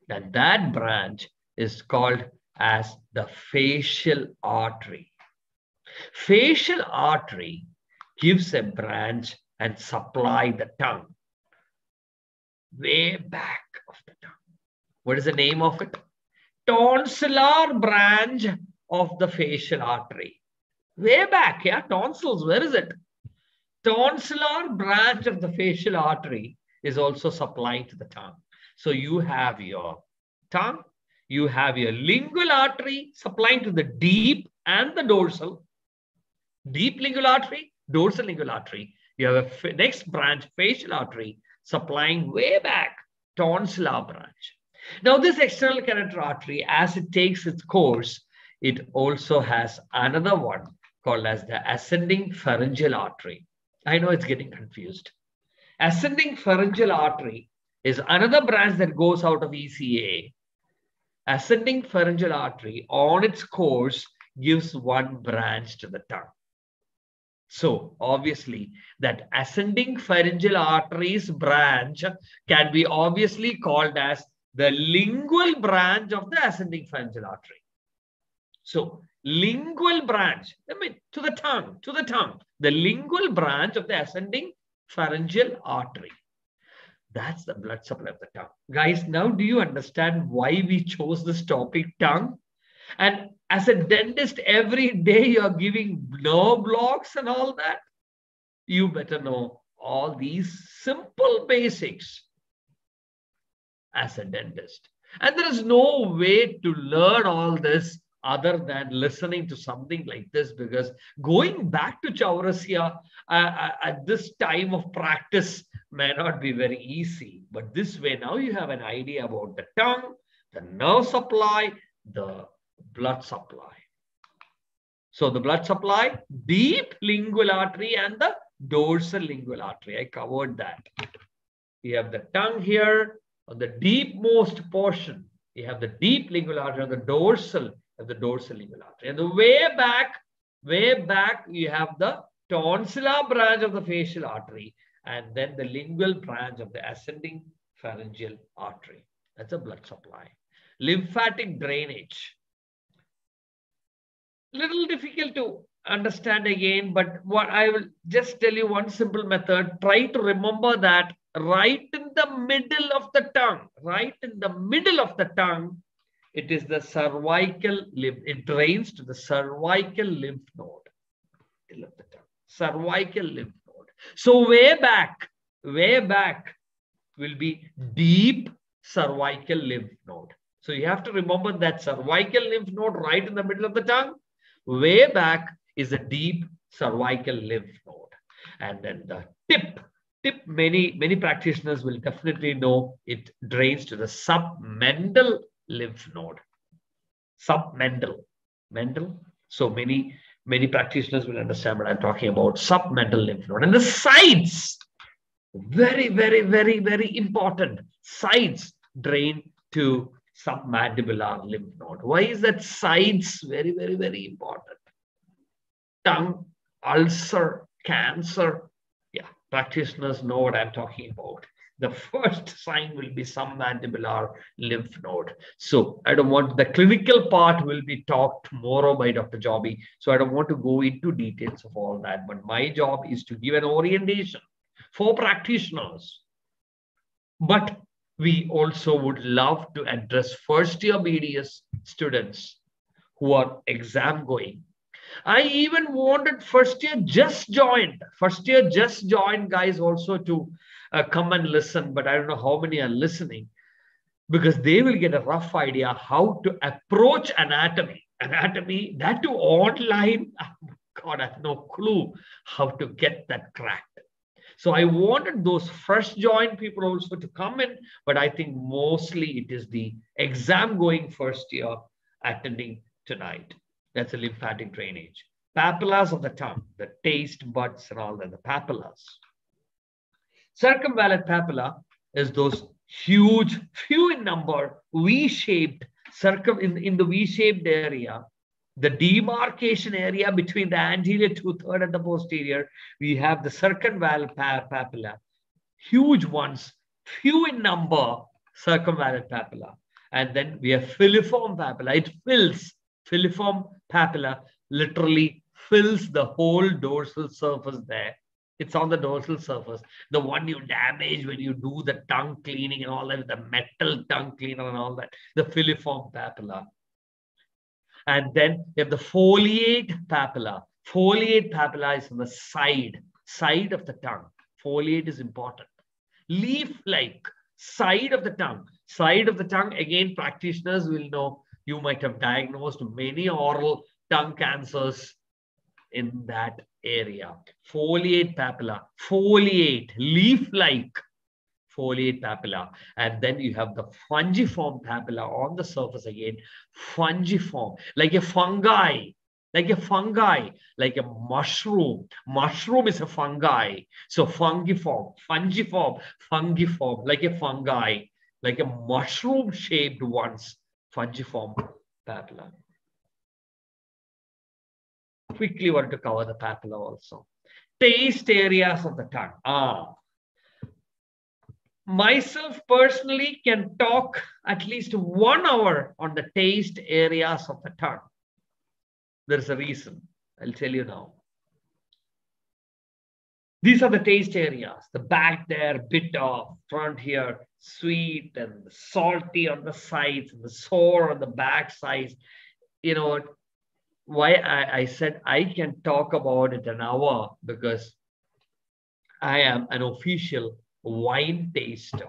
and that branch is called as the facial artery. Facial artery gives a branch and supply the tongue way back of the tongue. What is the name of it? Tonsillar branch of the facial artery. Way back, yeah, tonsils, where is it? Tonsillar branch of the facial artery is also supplying to the tongue. So you have your tongue, you have your lingual artery supplying to the deep and the dorsal. Deep lingual artery, dorsal lingual artery. You have a next branch, facial artery, supplying way back, tonsillar branch. Now this external carotid artery, as it takes its course, it also has another one called as the ascending pharyngeal artery. I know it's getting confused. Ascending pharyngeal artery is another branch that goes out of ECA. Ascending pharyngeal artery on its course gives one branch to the tongue. So obviously that ascending pharyngeal arteries branch can be obviously called as the lingual branch of the ascending pharyngeal artery. So lingual branch, I mean to the tongue, the lingual branch of the ascending pharyngeal artery. That's the blood supply of the tongue. Guys, now do you understand why we chose this topic, tongue? And as a dentist, every day you are giving nerve blocks and all that. You better know all these simple basics as a dentist. And there is no way to learn all this other than listening to something like this, because going back to Chaurasia at this time of practice may not be very easy. But this way, now you have an idea about the tongue, the nerve supply, the blood supply. So the blood supply, deep lingual artery and the dorsal lingual artery. I covered that. You have the tongue here on the deepmost portion. You have the deep lingual artery on the dorsal lingual artery. And the way back, you have the tonsillar branch of the facial artery, and then the lingual branch of the ascending pharyngeal artery. That's a blood supply. Lymphatic drainage. Little difficult to understand again, but what I will just tell you one simple method. Try to remember that right in the middle of the tongue, it is the cervical lymph. It drains to the cervical lymph node. Middle of the tongue. Cervical lymph node. So way back will be deep cervical lymph node. So you have to remember that cervical lymph node right in the middle of the tongue. Way back is a deep cervical lymph node. And then the tip, many practitioners will definitely know it drains to the submental lymph node. Submental. So many practitioners will understand what I'm talking about. Submental lymph node. And the sides, very important. Sides drain to submandibular lymph node. Why is that sides very important? Tongue, ulcer, cancer. Yeah, practitioners know what I'm talking about. The first sign will be submandibular lymph node. So I don't want, the clinical part will be taught tomorrow by Dr. Joby. So I don't want to go into details of all that, but my job is to give an orientation for practitioners. But we also would love to address first-year BDS students who are exam going. I even wanted first year just joined guys also to come and listen, but I don't know how many are listening, because they will get a rough idea how to approach anatomy, that too online. God, I have no clue how to get that cracked. So I wanted those fresh joined people also to come in, but I think mostly it is the exam going first year attending tonight. That's a lymphatic drainage. Papillas of the tongue, the taste buds and all that, the papillas. Circumvallate papilla is those huge, few in number, V-shaped, in the V-shaped area, the demarcation area between the anterior two-thirds and the posterior, we have the circumvallate papilla. Huge ones, few in number, circumvallate papilla. And then we have filiform papilla. It fills, filiform papilla literally fills the whole dorsal surface there. It's on the dorsal surface. The one you damage when you do the tongue cleaning and all that, the metal tongue cleaner and all that, the filiform papilla. And then you have the foliate papilla. Foliate papilla is on the side of the tongue. Foliate is important. Leaf-like, side of the tongue. Side of the tongue, again, practitioners will know. You might have diagnosed many oral tongue cancers in that area. Foliate papilla. Foliate, leaf-like foliate papilla. And then you have the fungiform papilla on the surface again. Fungiform, like a fungi, like a mushroom. Mushroom is a fungi. So fungiform, like a fungi, like a mushroom-shaped ones, fungiform papilla. Quickly want to cover the papilla also. taste areas of the tongue. Myself personally can talk at least 1 hour on the taste areas of the tongue. There's a reason. I'll tell you now. These are the taste areas. The back there, bitter, front here, sweet and salty on the sides, and the sour on the back sides. You know what? Why I said I can talk about it an hour, because I am an official wine taster.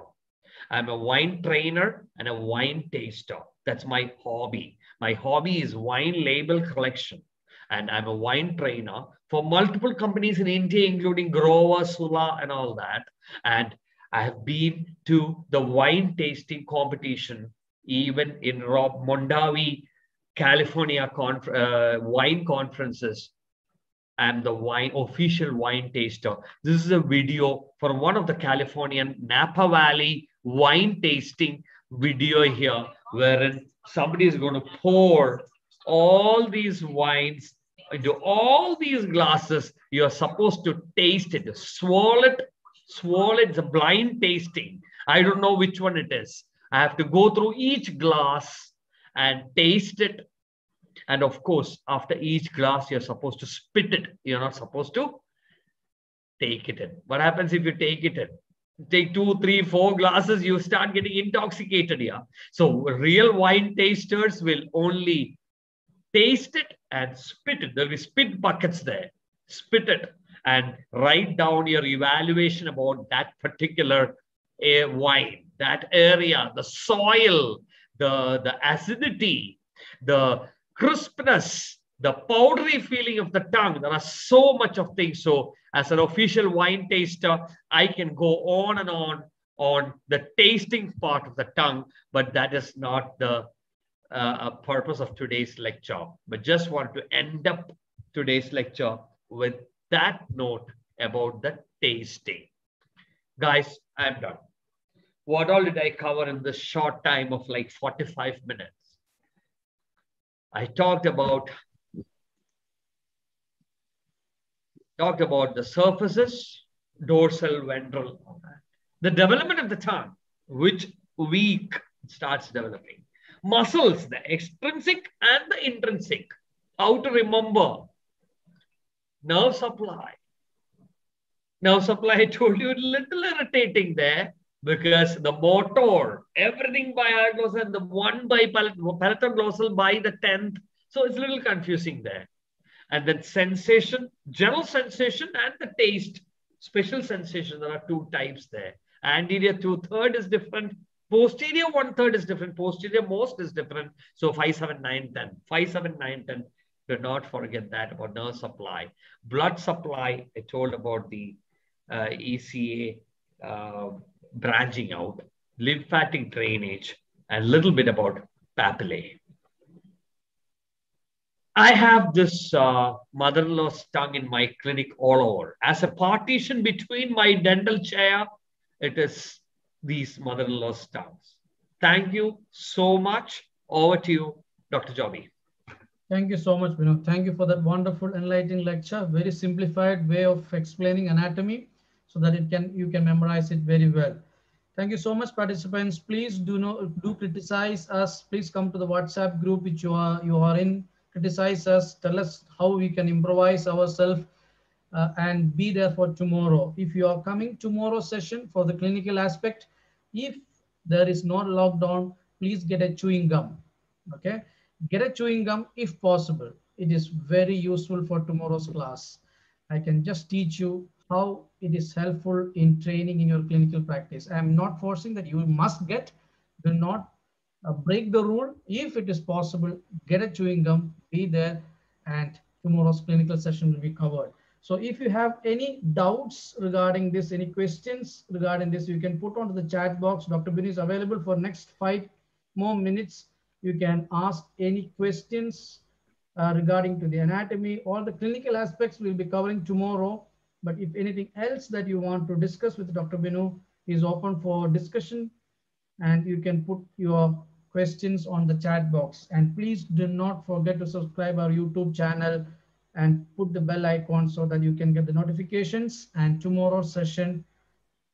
I'm a wine trainer and a wine taster. That's my hobby. My hobby is wine label collection. And I'm a wine trainer for multiple companies in India, including Grover, Sula, and all that. And I have been to the wine tasting competition, even in Rob Mondavi, California wine conferences. I'm the official wine taster. This is a video for one of the Californian Napa Valley wine tasting video here, wherein somebody is going to pour all these wines into all these glasses. You're supposed to taste it, swallow it. It's a blind tasting. I don't know which one it is. I have to go through each glass and taste it. And of course, after each glass, you're supposed to spit it. You're not supposed to take it in. What happens if you take it in? Take 2, 3, 4 glasses, you start getting intoxicated here. So real wine tasters will only taste it and spit it. There'll be spit buckets there. Spit it and write down your evaluation about that particular wine, that area, the soil, the acidity, the crispness, the powdery feeling of the tongue. There are so much of things. So as an official wine taster, I can go on and on the tasting part of the tongue, but that is not the purpose of today's lecture. But just want to end up today's lecture with that note about the tasting. Guys, I'm done. What all did I cover in this short time of like 45 minutes? I talked about the surfaces, dorsal, ventral, the development of the tongue, which week starts developing. Muscles, the extrinsic and the intrinsic. How to remember. Nerve supply. Nerve supply, I told you, a little irritating there, because the motor, everything by hyoglossus and the one by palatoglossal by the 10th. So it's a little confusing there. And then sensation, general sensation and the taste, special sensation. There are 2 types there. Anterior 2/3 is different. Posterior 1/3 is different. Posterior most is different. So 5, 7, 9, 10. 5, 7, 9, 10. Do not forget that about nerve supply. Blood supply, I told about the ECA branching out. Lymphatic drainage, and a little bit about papillae. I have this mother-in-law's tongue in my clinic all over. As a partition between my dental chair, it is these mother-in-law's tongues. Thank you so much. Over to you, Dr. Joby. Thank you so much, Vinod. Thank you for that wonderful, enlightening lecture. Very simplified way of explaining anatomy so that you can memorize it very well. Thank you so much, participants. Please do criticize us. Please come to the WhatsApp group which you are in. Criticize us. Tell us how we can improvise ourselves and be there for tomorrow. If you are coming tomorrow session for the clinical aspect, if there is no lockdown, please get a chewing gum. Okay, get a chewing gum if possible. It is very useful for tomorrow's class. I can just teach you how it is helpful in training in your clinical practice. I am not forcing that you must get. Do not break the rule. If it is possible, get a chewing gum, be there, and tomorrow's clinical session will be covered. So if you have any doubts regarding this, any questions regarding this, you can put onto the chat box. Dr. Bin is available for next 5 more minutes. You can ask any questions regarding to the anatomy. All the clinical aspects we'll be covering tomorrow. But if anything else that you want to discuss with Dr. Binu, is open for discussion, and you can put your questions on the chat box. And please do not forget to subscribe our YouTube channel and put the bell icon so that you can get the notifications. And tomorrow's session,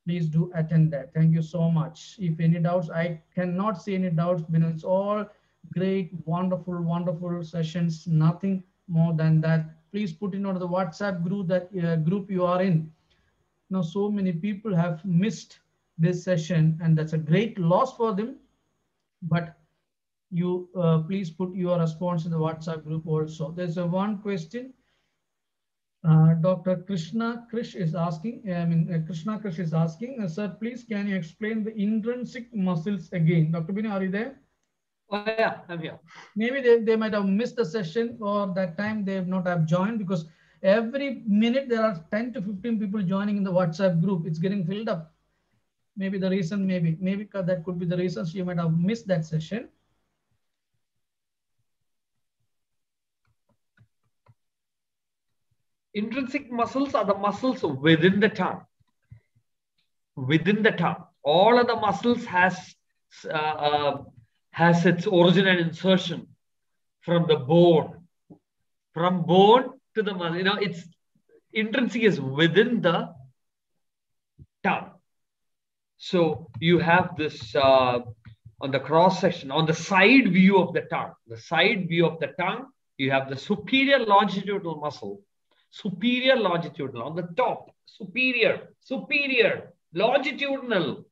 please do attend that. Thank you so much. If any doubts, I cannot see any doubts. It's all great, wonderful, wonderful sessions. Nothing more than that. Please put in on the WhatsApp group that group you are in. Now, so many people have missed this session, and that's a great loss for them. But you please put your response in the WhatsApp group also. There's a one question. Dr. Krishna Krish is asking, Krishna Krish is asking, sir, please can you explain the intrinsic muscles again? Dr. Bini, are you there? Oh yeah, I'm here. Maybe they might have missed the session, or that time they have not have joined, because every minute there are 10 to 15 people joining in the WhatsApp group. It's getting filled up. Maybe the reason, maybe that could be the reasons you might have missed that session. Intrinsic muscles are the muscles within the tongue. Within the tongue, all of the muscles has its origin and insertion from the bone. From bone to the muscle, it's intrinsic is within the tongue. So you have this on the cross section, on the side view of the tongue. The side view of the tongue, you have the superior longitudinal muscle. Superior longitudinal on the top. Superior, longitudinal.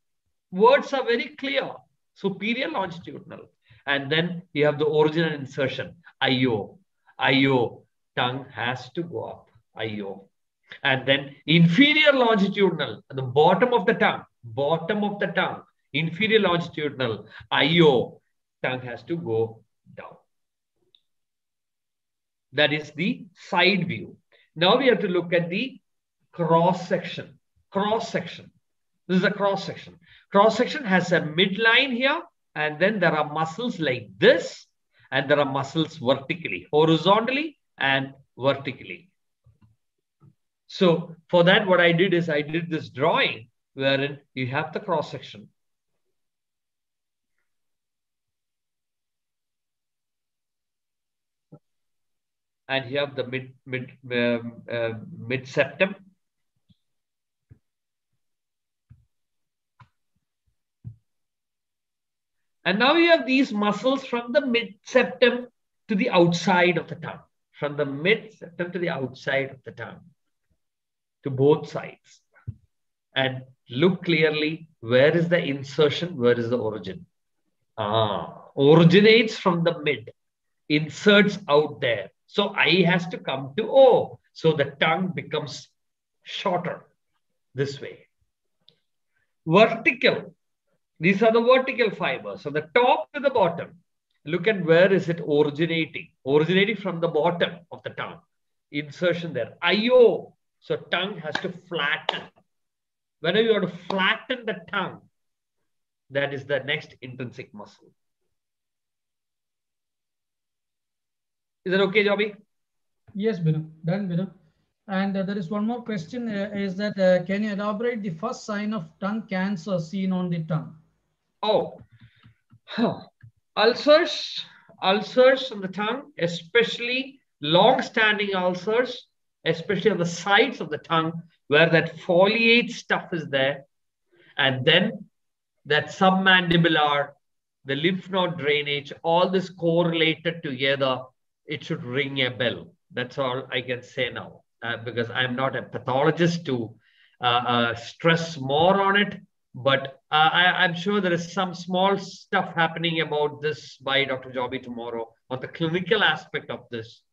Words are very clear. Superior longitudinal. And then you have the origin and insertion. IO. Tongue has to go up. IO. And then inferior longitudinal, at the bottom of the tongue. Inferior longitudinal. IO. Tongue has to go down. That is the side view. Now we have to look at the cross section. This is a cross section. Cross section has a midline here, and then there are muscles like this, and there are muscles vertically, horizontally and vertically. So for that, what I did is I did this drawing wherein you have the cross section. And you have the mid septum. And now you have these muscles from the mid septum to the outside of the tongue. From the mid septum to the outside of the tongue. To both sides. And look clearly, where is the insertion? Where is the origin? Originates from the mid. Inserts out there. So I has to come to O. So the tongue becomes shorter this way. Vertical. These are the vertical fibers. So the top to the bottom. Look at where is it originating. Originating from the bottom of the tongue. Insertion there. IO. So tongue has to flatten. Whenever you want to flatten the tongue, that is the next intrinsic muscle. Is that okay, Joby? Yes, Binu. Done, Binu. And there is one more question, is that can you elaborate the first sign of tongue cancer seen on the tongue? Oh, ulcers on the tongue, especially long-standing ulcers, especially on the sides of the tongue where that foliate stuff is there. And then that submandibular, the lymph node drainage, all this correlated together, it should ring a bell. That's all I can say now, because I'm not a pathologist to stress more on it. But I'm sure there is some small stuff happening about this by Dr. Joby tomorrow on the clinical aspect of this.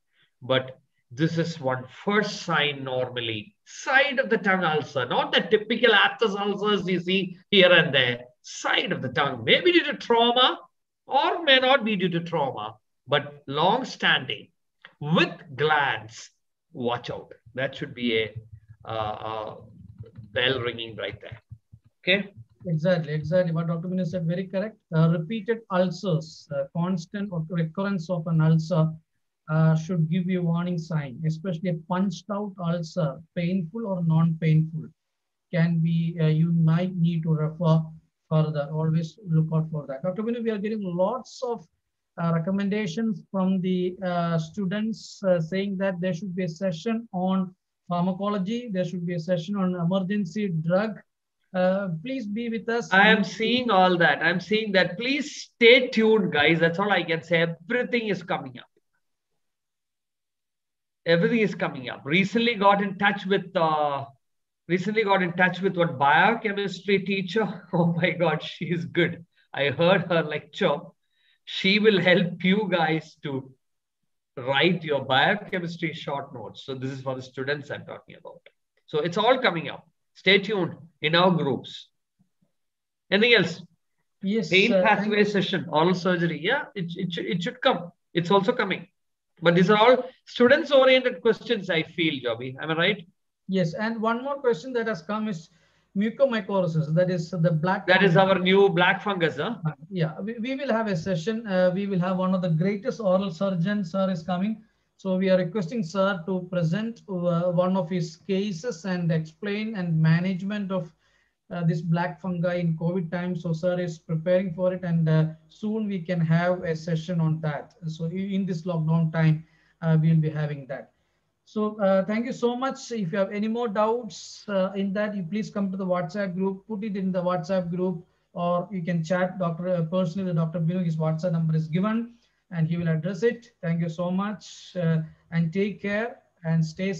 But this is one first sign normally. Side of the tongue ulcer, not the typical aphthous ulcers you see here and there. Side of the tongue, maybe due to trauma or may not be due to trauma. But long-standing with glands, watch out. That should be a bell ringing right there. Okay. Exactly. What Dr. Binu said, very correct. Repeated ulcers, constant or recurrence of an ulcer should give you a warning sign, especially a punched out ulcer, painful or non-painful, can be, you might need to refer further. Always look out for that. Dr. Binu, we are getting lots of recommendations from the students saying that there should be a session on pharmacology, there should be a session on emergency drug. Please be with us. I am seeing all that. I'm seeing that. Please stay tuned, guys. That's all I can say. Everything is coming up. Everything is coming up. Recently got in touch with one biochemistry teacher. Oh my God, she is good. I heard her lecture. She will help you guys to write your biochemistry short notes. So this is for the students I'm talking about. So it's all coming up. Stay tuned in our groups. Anything else? Yes. Pain pathway session, oral surgery. Yeah, it should come. It's also coming. But these are all students-oriented questions, I feel, Joby. Am I right? Yes. And one more question that has come is mucormycosis. That is the black. That is our new black fungus, huh? Yeah, we will have a session. We will have one of the greatest oral surgeons, sir, is coming. So we are requesting sir to present one of his cases and explain and management of this black fungi in COVID time. So sir is preparing for it, and soon we can have a session on that. So in this lockdown time, we'll be having that. So thank you so much. If you have any more doubts in that, you please come to the WhatsApp group, put it in the WhatsApp group, or you can chat personally with Dr. Binu. His WhatsApp number is given and he will address it. Thank you so much and take care and stay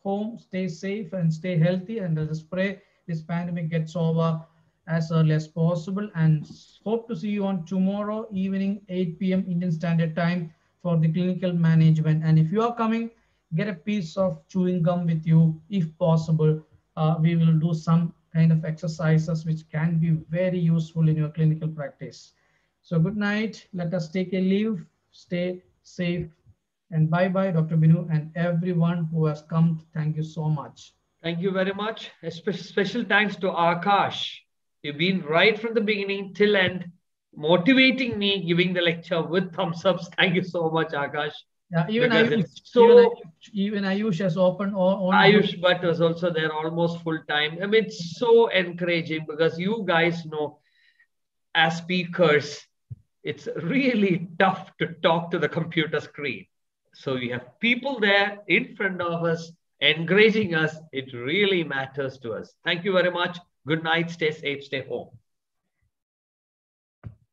home, stay safe and stay healthy, and just pray this pandemic gets over as early as possible, and hope to see you on tomorrow evening 8 p.m. Indian Standard Time for the clinical management. And if you are coming, get a piece of chewing gum with you if possible. We will do some kind of exercises which can be very useful in your clinical practice. So good night. Let us take a leave. Stay safe. And bye-bye, Dr. Binu, and everyone who has come. Thank you so much. Thank you very much. A special thanks to Akash. You've been right from the beginning till end, motivating me, giving the lecture with thumbs ups. Thank you so much, Akash. Yeah, even Ayush has opened all. Ayush Bhatt was also there almost full time. I mean, it's so encouraging because you guys know, as speakers, it's really tough to talk to the computer screen. So we have people there in front of us encouraging us. It really matters to us. Thank you very much. Good night. Stay safe. Stay home.